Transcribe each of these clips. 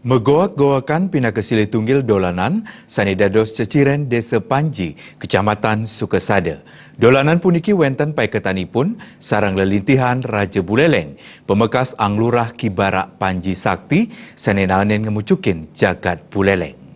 Megoak-goakan pina kesili tunggil dolanan sanidados ceciren Desa Panji, Kecamatan Sukesada. Dolanan puniki wenten pai ketanipun sarang lelintihan Raja Buleleng, pemekas Anglurah Kibarak Panji Sakti, sanenanen ngemucukin jagat Buleleng.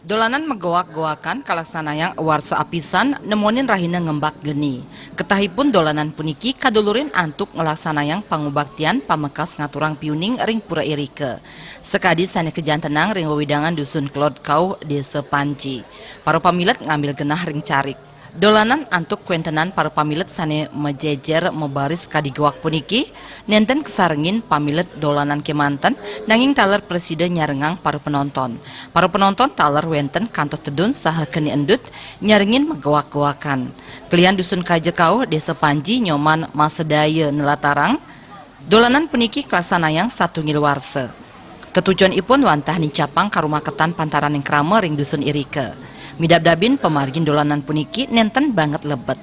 Dolanan megoak-goakan kalaksanayang warsa apisan nemonin rahina ngembak geni. Ketahipun dolanan puniki kadulurin antuk ngelaksanayang pangubaktian pamekas ngaturang piuning ring pura irike. Sekadi sane kejantenang ring wewidangan dusun Klod Kau Desa Panji. Para pamilet ngambil genah ring carik. Dolanan antuk kuentenan para pamilet sane mejejer mebaris kadigoak puniki nenten kesarengin pamilet dolanan kemanten nanging taler presiden nyarengang para penonton. Para penonton taler wenten kantos tedun saha keni endut nyarengin megoak-goakan. Kelian dusun Kajekau Desa Panji nyoman masedaya nelatarang dolanan puniki kelaksanayang satu ngilwarse. Ketujuan ipun wantah nicapang karumaketan pantaran yang krama ring dusun irike. Midab-dabin pemargin dolanan puniki nenten banget lebet.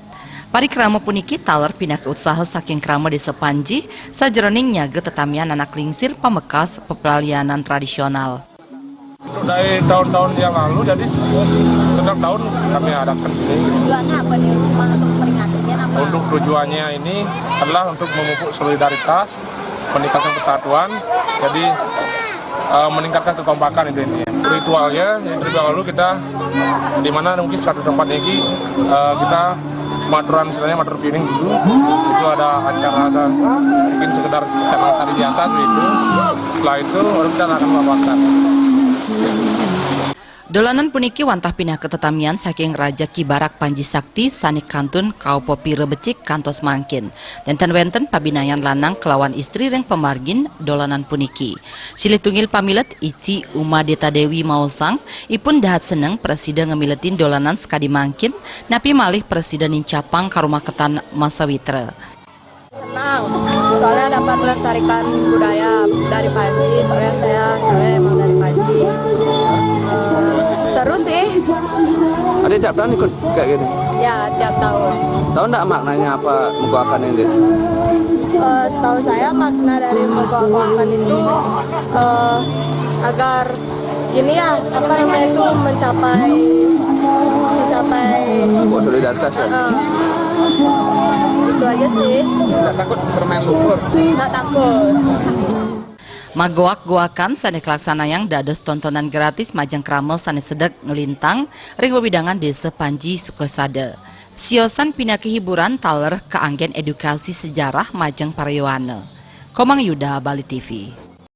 Pari krama puniki taler pindah ke usaha saking krama Desa Panji sajeroning nyaga tetamian anak lingsir pamekas pepelalianan tradisional. Dari tahun-tahun yang lalu, jadi setiap tahun kami adakan sini. Tujuannya apa nih rumah untuk memperingatinya apa? Untuk tujuannya ini adalah untuk memupuk solidaritas, meningkatkan persatuan, jadi meningkatkan kekompakan itu ini. Ritualnya yang lalu kita di mana mungkin satu tempat ini kita maturan istilahnya matur piring dulu, itu ada acara ada mungkin sekedar cabang sari biasa itu. Setelah itu baru kita akan melakukan. Dolanan puniki wantah pindah ke tetamian saking Raja Kibarak Panji Sakti sanik kantun Kaupo Pire Becik kantos mangkin. Denten-wenten pabinayan lanang kelawan istri ring pemargin dolanan puniki. Silih tunggil pamilet Ici Uma Deta Dewi Mausang ipun dahat seneng presiden ngemiletin dolanan sekadi mangkin napi malih presiden incapang karumaketan Masawitra. Senang, soalnya dapat melestarikan budaya dari Panji, soalnya saya emang dari Panji. Seru sih. Ada tiap tahun ikut kayak gini? Ya, tiap tahun. Tahu enggak maknanya apa megoakan ini? Setahu saya makna dari megoakan itu agar gini ya, apa namanya itu mencapai solidaritas ya. Itu aja sih. Tidak takut bermain lumpur? Nggak takut. Magoak-goakan sane kelaksanayang dados tontonan gratis majang kramel sane sedek ngelintang ring wewidangan Desa Panji Sukesada. Siosan pinaki hiburan taler keanggen edukasi sejarah majang Parayoane. Komang Yuda, Bali TV.